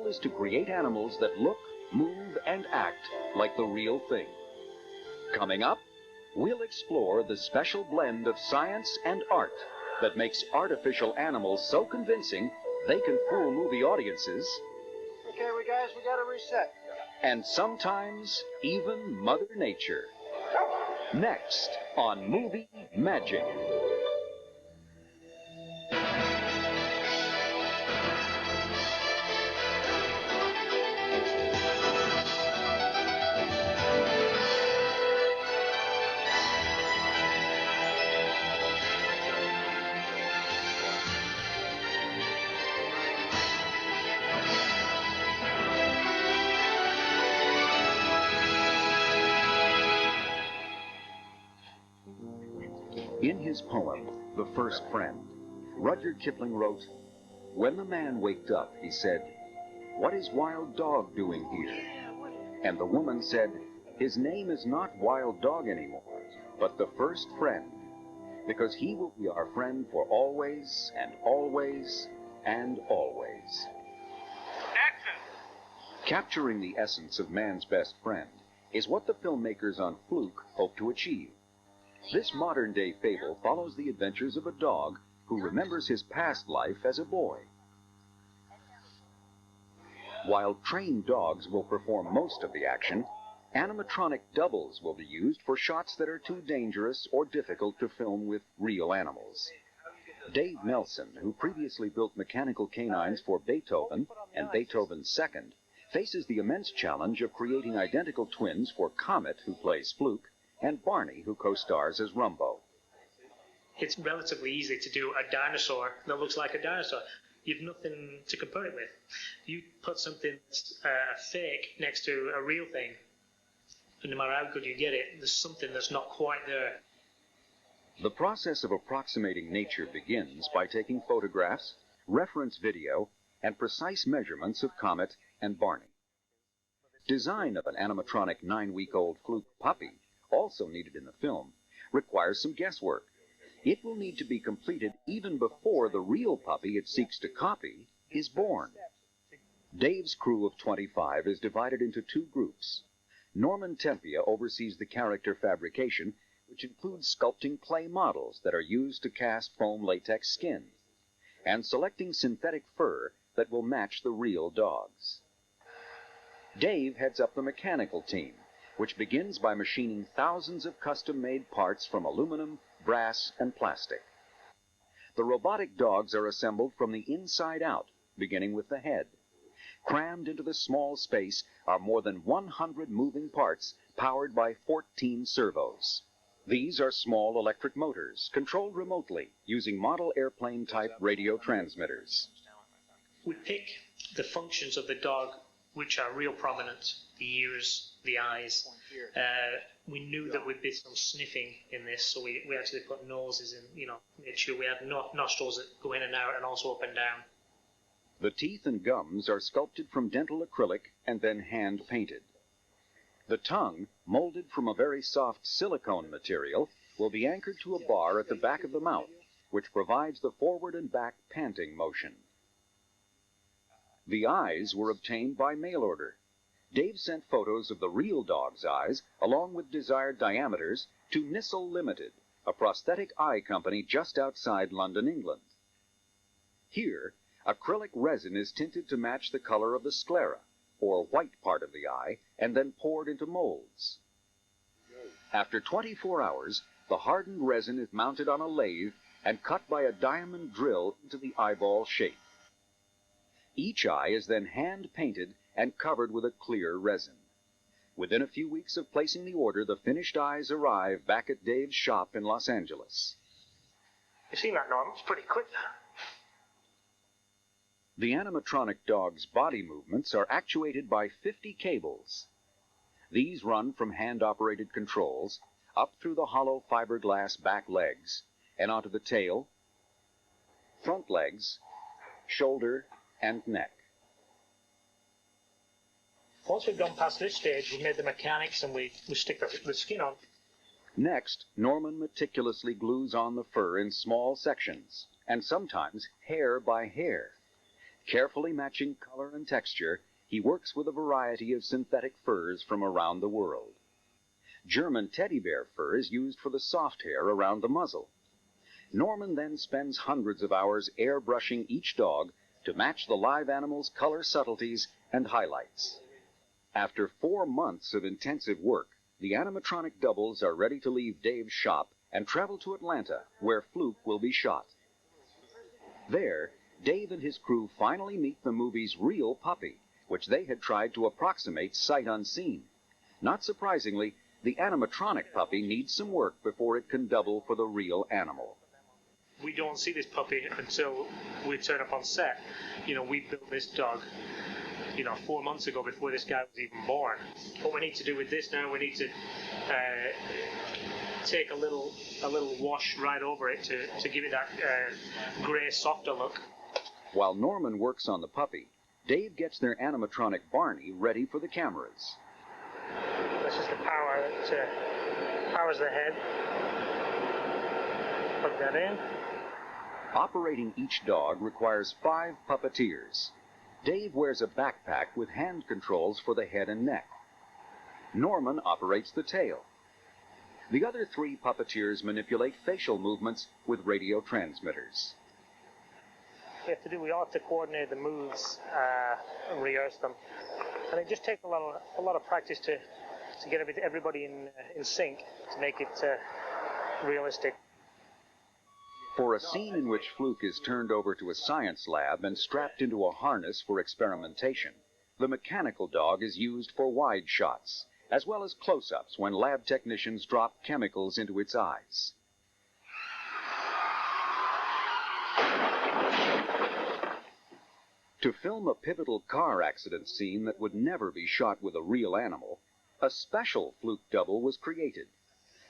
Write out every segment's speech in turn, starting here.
goal is to create animals that look, move, and act like the real thing. Coming up, we'll explore the special blend of science and art that makes artificial animals so convincing they can fool movie audiences. Okay, guys, we gotta reset. And sometimes even Mother Nature. Next on Movie Magic. In his poem, The First Friend, Rudyard Kipling wrote, "When the man waked up, he said, 'What is Wild Dog doing here?' And the woman said, 'His name is not Wild Dog anymore, but the First Friend, because he will be our friend for always and always and always.'" Capturing the essence of man's best friend is what the filmmakers on Fluke hope to achieve. This modern-day fable follows the adventures of a dog who remembers his past life as a boy. While trained dogs will perform most of the action, animatronic doubles will be used for shots that are too dangerous or difficult to film with real animals. Dave Nelson, who previously built mechanical canines for Beethoven and Beethoven's Second, faces the immense challenge of creating identical twins for Comet, who plays Fluke, and Barney, who co-stars as Rumbo. It's relatively easy to do a dinosaur that looks like a dinosaur. You've nothing to compare it with. You put something fake next to a real thing, and no matter how good you get it, there's something that's not quite there. The process of approximating nature begins by taking photographs, reference video, and precise measurements of Comet and Barney. Design of an animatronic 9-week-old Fluke puppy, also needed in the film, requires some guesswork. It will need to be completed even before the real puppy it seeks to copy is born. Dave's crew of 25 is divided into two groups. Norman Tempia oversees the character fabrication, which includes sculpting clay models that are used to cast foam latex skin, and selecting synthetic fur that will match the real dogs. Dave heads up the mechanical team, which begins by machining thousands of custom-made parts from aluminum, brass, and plastic. The robotic dogs are assembled from the inside out, beginning with the head. Crammed into the small space are more than 100 moving parts powered by 14 servos. These are small electric motors, controlled remotely using model airplane-type radio transmitters. We pick the functions of the dog which are real prominent, the ears, the eyes. We knew that would be some sniffing in this, so we actually put noses in, made sure we had nostrils that go in and out and also up and down. The teeth and gums are sculpted from dental acrylic and then hand-painted. The tongue, molded from a very soft silicone material, will be anchored to a bar at the back of the mouth, which provides the forward and back panting motion. The eyes were obtained by mail order. Dave sent photos of the real dog's eyes, along with desired diameters, to Nissel Limited, a prosthetic eye company just outside London, England. Here, acrylic resin is tinted to match the color of the sclera, or white part of the eye, and then poured into molds. After 24 hours, the hardened resin is mounted on a lathe and cut by a diamond drill into the eyeball shape. Each eye is then hand-painted and covered with a clear resin. Within a few weeks of placing the order, the finished eyes arrive back at Dave's shop in Los Angeles. You seen that, Norm? It's pretty quick. The animatronic dog's body movements are actuated by 50 cables. These run from hand-operated controls up through the hollow fiberglass back legs and onto the tail, front legs, shoulder, and neck. Once we've gone past this stage, we've made the mechanics and we stick the skin on. Next, Norman meticulously glues on the fur in small sections, and sometimes hair by hair. Carefully matching color and texture, he works with a variety of synthetic furs from around the world. German teddy bear fur is used for the soft hair around the muzzle. Norman then spends hundreds of hours airbrushing each dog to match the live animal's color subtleties and highlights. After 4 months of intensive work, the animatronic doubles are ready to leave Dave's shop and travel to Atlanta, where Fluke will be shot. There, Dave and his crew finally meet the movie's real puppy, which they had tried to approximate sight unseen. Not surprisingly, the animatronic puppy needs some work before it can double for the real animal. We don't see this puppy until we turn up on set. We built this dog, 4 months ago before this guy was even born. What we need to do with this now, we need to take a little wash right over it to give it that grey, softer look. While Norman works on the puppy, Dave gets their animatronic Barney ready for the cameras. This is the power that powers the head. Plug that in. Operating each dog requires 5 puppeteers. Dave wears a backpack with hand controls for the head and neck. Norman operates the tail. The other 3 puppeteers manipulate facial movements with radio transmitters. We all have to coordinate the moves and rehearse them. And it just takes a lot of practice to get everybody in sync to make it realistic. For a scene in which Fluke is turned over to a science lab and strapped into a harness for experimentation, the mechanical dog is used for wide shots, as well as close-ups when lab technicians drop chemicals into its eyes. To film a pivotal car accident scene that would never be shot with a real animal, a special Fluke double was created.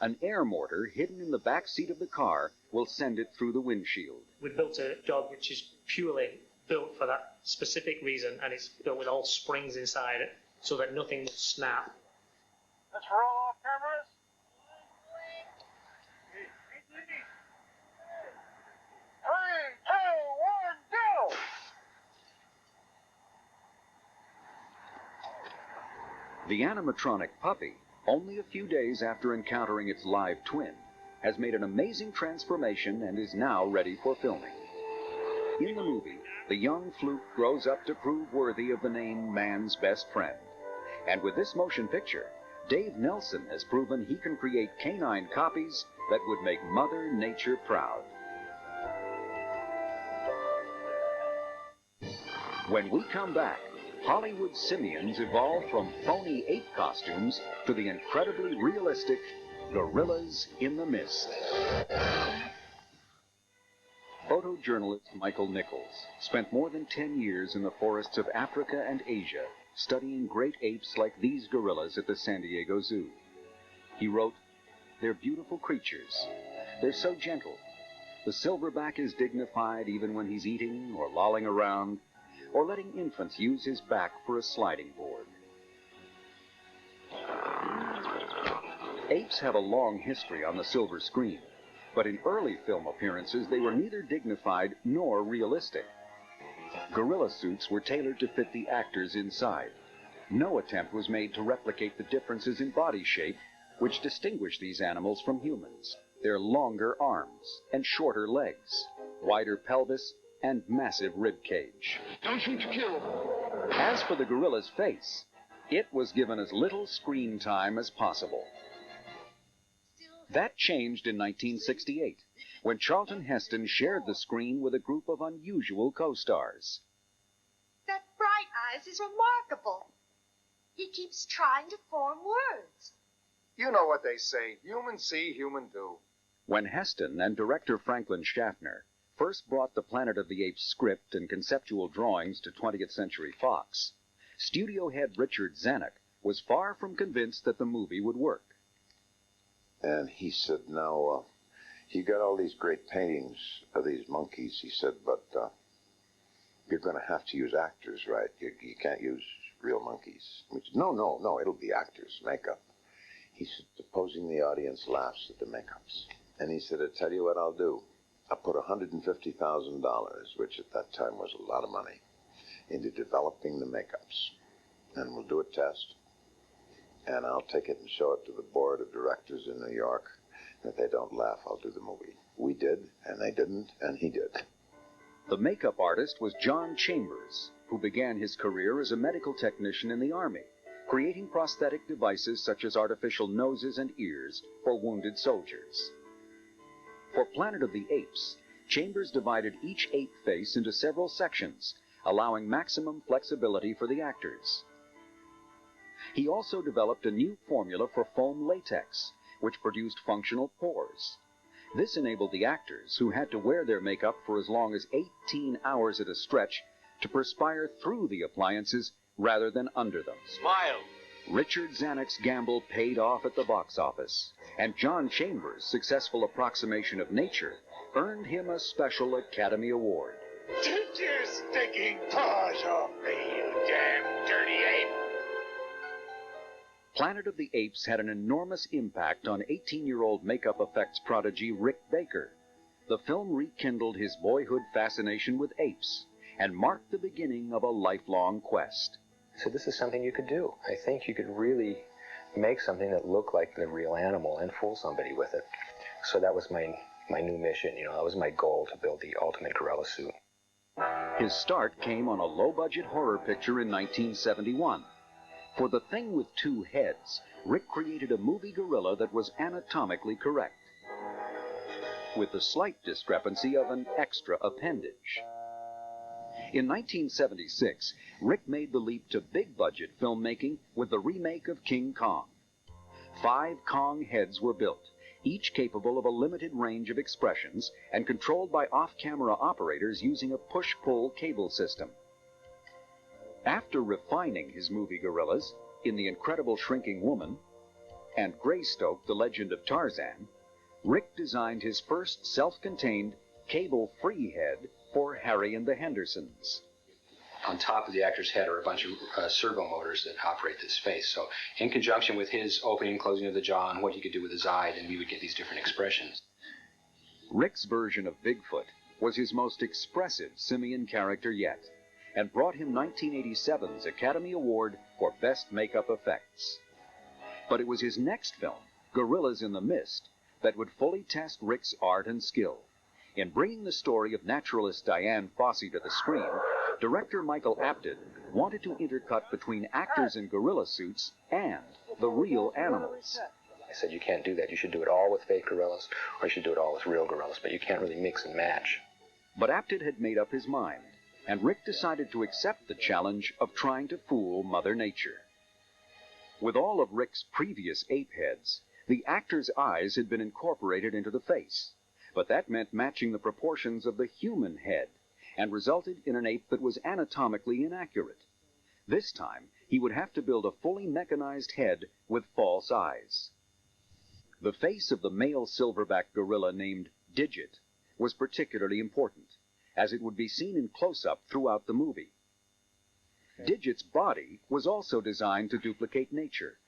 An air mortar hidden in the back seat of the car will send it through the windshield. We built a dog which is purely built for that specific reason, and it's built with all springs inside it so that nothing will snap. Let's roll off cameras. 3, 2, 1, go! The animatronic puppy, only a few days after encountering its live twin, has made an amazing transformation and is now ready for filming. In the movie, the young Fluke grows up to prove worthy of the name man's best friend. And with this motion picture, Dave Nelson has proven he can create canine copies that would make Mother Nature proud. When we come back, Hollywood simians evolved from phony ape costumes to the incredibly realistic gorillas in the mist. Photojournalist Michael Nichols spent more than 10 years in the forests of Africa and Asia studying great apes like these gorillas at the San Diego Zoo. He wrote, "They're beautiful creatures. They're so gentle. The silverback is dignified even when he's eating or lolling around, or letting infants use his back for a sliding board." Apes have a long history on the silver screen, but in early film appearances they were neither dignified nor realistic. Gorilla suits were tailored to fit the actors inside. No attempt was made to replicate the differences in body shape which distinguish these animals from humans. Their longer arms and shorter legs, wider pelvis, and massive rib cage. Don't shoot to kill. As for the gorilla's face, it was given as little screen time as possible. That changed in 1968, when Charlton Heston shared the screen with a group of unusual co-stars. That Bright Eyes is remarkable. He keeps trying to form words. You know what they say. Human see, human do. When Heston and director Franklin Schaffner first brought the Planet of the Apes script and conceptual drawings to 20th Century Fox, studio head Richard Zanuck was far from convinced that the movie would work. And he said, now, you got all these great paintings of these monkeys, he said, but you're going to have to use actors, right? You can't use real monkeys. We said, no, it'll be actors, makeup. He said, supposing the audience laughs at the makeups. And he said, I tell you what I'll do. I'll put $150,000, which at that time was a lot of money, into developing the makeups. And we'll do a test, and I'll take it and show it to the board of directors in New York. And if they don't laugh, I'll do the movie. We did, and they didn't, and he did. The makeup artist was John Chambers, who began his career as a medical technician in the Army, creating prosthetic devices such as artificial noses and ears for wounded soldiers. For Planet of the Apes, Chambers divided each ape face into several sections, allowing maximum flexibility for the actors. He also developed a new formula for foam latex, which produced functional pores. This enabled the actors, who had to wear their makeup for as long as 18 hours at a stretch, to perspire through the appliances rather than under them. Smile. Richard Zanuck's gamble paid off at the box office, and John Chambers' successful approximation of nature earned him a special Academy Award. Take your stinking paws off me, you damn dirty ape! Planet of the Apes had an enormous impact on 18-year-old makeup effects prodigy Rick Baker. The film rekindled his boyhood fascination with apes and marked the beginning of a lifelong quest. So this is something you could do. I think you could really make something that looked like the real animal and fool somebody with it. So that was my new mission, that was my goal, to build the ultimate gorilla suit. His start came on a low-budget horror picture in 1971. For The Thing with Two Heads, Rick created a movie gorilla that was anatomically correct, with the slight discrepancy of an extra appendage. In 1976, Rick made the leap to big-budget filmmaking with the remake of King Kong. 5 Kong heads were built, each capable of a limited range of expressions and controlled by off-camera operators using a push-pull cable system. After refining his movie gorillas in The Incredible Shrinking Woman and Greystoke, The Legend of Tarzan, Rick designed his first self-contained, cable-free head for Harry and the Hendersons. On top of the actor's head are a bunch of servo motors that operate this face. So in conjunction with his opening and closing of the jaw and what he could do with his eye, then we would get these different expressions. Rick's version of Bigfoot was his most expressive simian character yet, and brought him 1987's Academy Award for Best Makeup Effects. But it was his next film, Gorillas in the Mist, that would fully test Rick's art and skill. In bringing the story of naturalist Diane Fossey to the screen, director Michael Apted wanted to intercut between actors in gorilla suits and the real animals. I said, you can't do that. You should do it all with fake gorillas, or you should do it all with real gorillas, but you can't really mix and match. But Apted had made up his mind, and Rick decided to accept the challenge of trying to fool Mother Nature. With all of Rick's previous ape heads, the actor's eyes had been incorporated into the face, but that meant matching the proportions of the human head, and resulted in an ape that was anatomically inaccurate. This time, he would have to build a fully mechanized head with false eyes. The face of the male silverback gorilla named Digit was particularly important, as it would be seen in close-up throughout the movie. Digit's body was also designed to duplicate nature.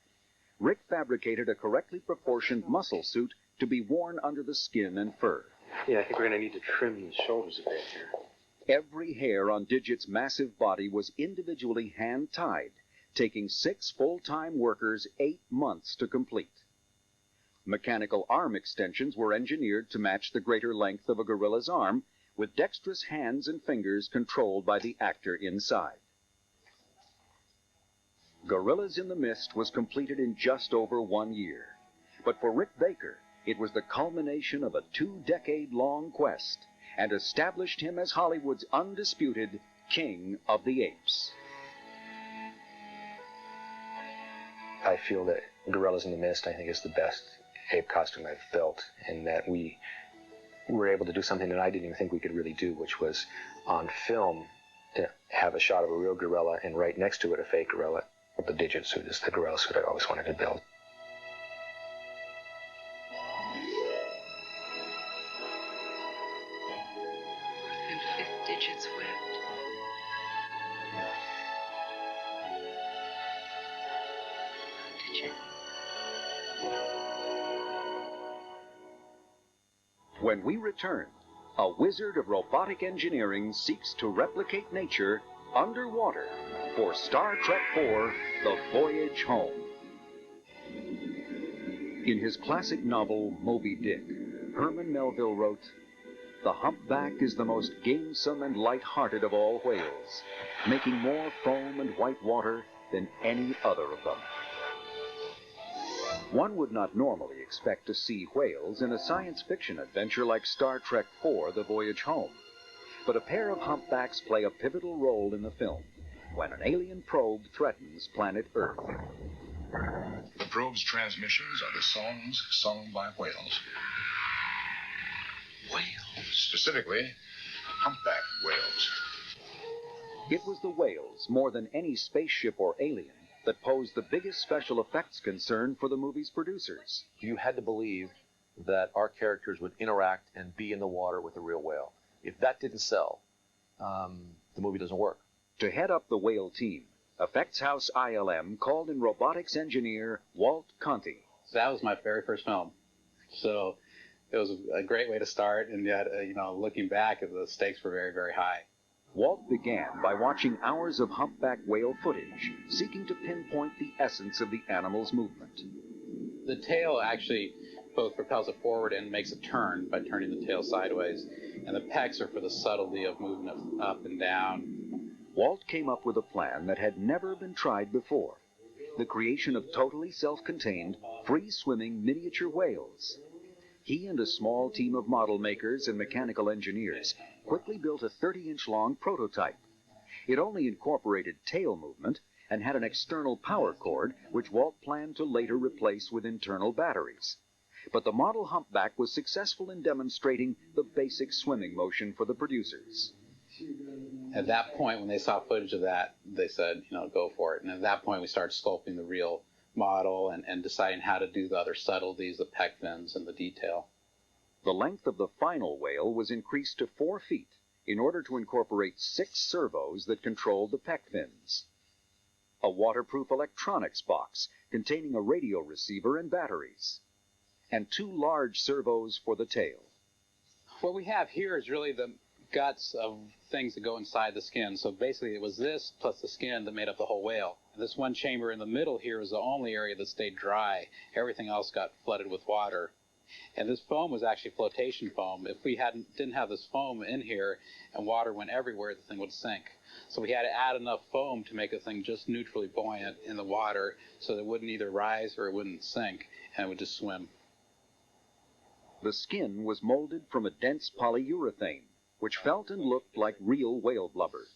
Rick fabricated a correctly proportioned muscle suit to be worn under the skin and fur. Yeah, I think we're going to need to trim the shoulders a bit here. Every hair on Digit's massive body was individually hand-tied, taking 6 full-time workers 8 months to complete. Mechanical arm extensions were engineered to match the greater length of a gorilla's arm, with dexterous hands and fingers controlled by the actor inside. Gorillas in the Mist was completed in just over 1 year. But for Rick Baker, it was the culmination of a 2-decade-long quest, and established him as Hollywood's undisputed King of the Apes. I feel that Gorillas in the Mist, I think, is the best ape costume I've built, in that we were able to do something that I didn't even think we could really do, which was on film to have a shot of a real gorilla and right next to it a fake gorilla. The Digit suit is the gorilla suit I always wanted to build. And 5th digits webbed. Digit. When we return, a wizard of robotic engineering seeks to replicate nature underwater for Star Trek IV, The Voyage Home. In his classic novel, Moby Dick, Herman Melville wrote, "The humpback is the most gamesome and light-hearted of all whales, making more foam and white water than any other of them." One would not normally expect to see whales in a science fiction adventure like Star Trek IV, The Voyage Home. But a pair of humpbacks play a pivotal role in the film when an alien probe threatens planet Earth. The probe's transmissions are the songs sung by whales. Whales? Specifically, humpback whales. It was the whales, more than any spaceship or alien, that posed the biggest special effects concern for the movie's producers. You had to believe that our characters would interact and be in the water with a real whale. If that didn't sell, the movie doesn't work. To head up the whale team, Effects House ILM called in robotics engineer Walt Conte. That was my very first film. So it was a great way to start, and yet, looking back, the stakes were very, very high. Walt began by watching hours of humpback whale footage, seeking to pinpoint the essence of the animal's movement. The tail actually both propels it forward and makes a turn by turning the tail sideways, and the pecs are for the subtlety of moving it up and down. Walt came up with a plan that had never been tried before, the creation of totally self-contained, free-swimming miniature whales. He and a small team of model makers and mechanical engineers quickly built a 30-inch long prototype. It only incorporated tail movement and had an external power cord, which Walt planned to later replace with internal batteries. But the model humpback was successful in demonstrating the basic swimming motion for the producers. At that point, when they saw footage of that, they said, go for it. And at that point, we started sculpting the real model and deciding how to do the other subtleties, the pec fins, and the detail. The length of the final whale was increased to 4 feet in order to incorporate 6 servos that controlled the pec fins. A waterproof electronics box containing a radio receiver and batteries, and 2 large servos for the tail. What we have here is really the guts of things that go inside the skin. So basically it was this plus the skin that made up the whole whale. And this one chamber in the middle here is the only area that stayed dry. Everything else got flooded with water. And this foam was actually flotation foam. If we didn't have this foam in here and water went everywhere, the thing would sink. So we had to add enough foam to make the thing just neutrally buoyant in the water so that it wouldn't either rise or it wouldn't sink, and it would just swim. The skin was molded from a dense polyurethane, which felt and looked like real whale blubber.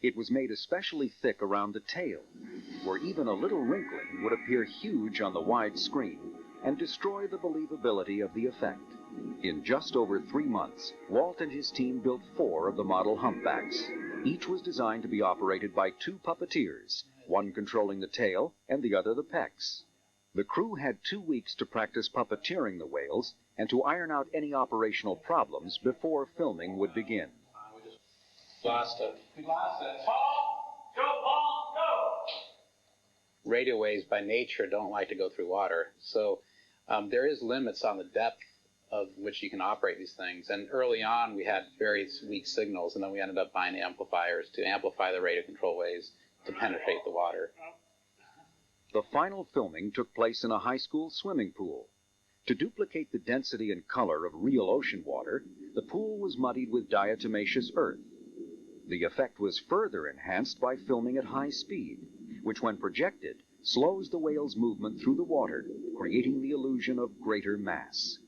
It was made especially thick around the tail, where even a little wrinkling would appear huge on the wide screen and destroy the believability of the effect. In just over 3 months, Walt and his team built 4 of the model humpbacks. Each was designed to be operated by 2 puppeteers, one controlling the tail and the other the pecs. The crew had 2 weeks to practice puppeteering the whales and to iron out any operational problems before filming would begin. Lost it. We lost it. Paul! Go, Paul! Go! Radio waves by nature don't like to go through water. So there is limits on the depth of which you can operate these things. And early on, we had very weak signals, and then we ended up buying amplifiers to amplify the radio control waves to penetrate the water. The final filming took place in a high school swimming pool. To duplicate the density and color of real ocean water, the pool was muddied with diatomaceous earth. The effect was further enhanced by filming at high speed, which when projected, slows the whale's movement through the water, creating the illusion of greater mass.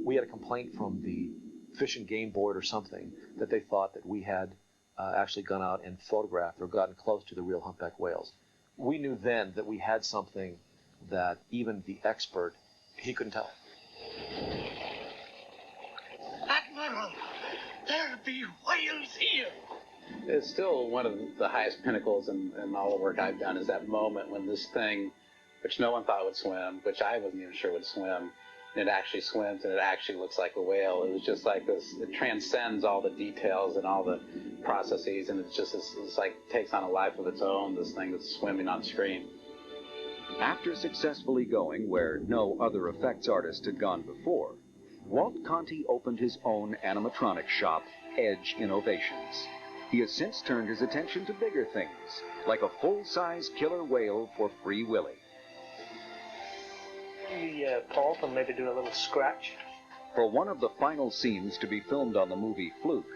We had a complaint from the Fish and Game Board or something that they thought that we had actually gone out and photographed or gotten close to the real humpback whales. We knew then that we had something that even the expert, he couldn't tell. Admiral, there be whales here. It's still one of the highest pinnacles in all the work I've done is that moment when this thing, which no one thought would swim, which I wasn't even sure would swim, and it actually swims and it actually looks like a whale. It was just like this, it transcends all the details and all the processes, and it's like takes on a life of its own, this thing that's swimming on screen. After successfully going where no other effects artist had gone before, Walt Conte opened his own animatronic shop, Edge Innovations. He has since turned his attention to bigger things, like a full-size killer whale for Free Willy. Pulp and maybe do a little scratch. For one of the final scenes to be filmed on the movie Fluke,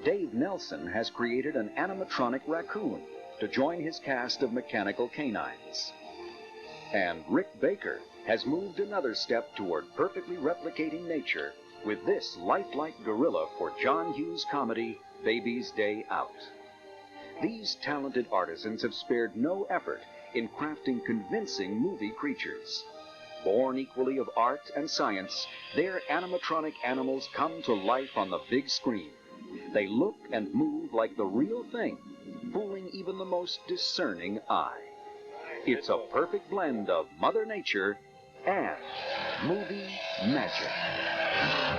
Dave Nelson has created an animatronic raccoon to join his cast of mechanical canines. And Rick Baker has moved another step toward perfectly replicating nature with this lifelike gorilla for John Hughes' comedy Baby's Day Out. These talented artisans have spared no effort in crafting convincing movie creatures. Born equally of art and science, their animatronic animals come to life on the big screen. They look and move like the real thing, fooling even the most discerning eye. It's a perfect blend of Mother Nature and movie magic.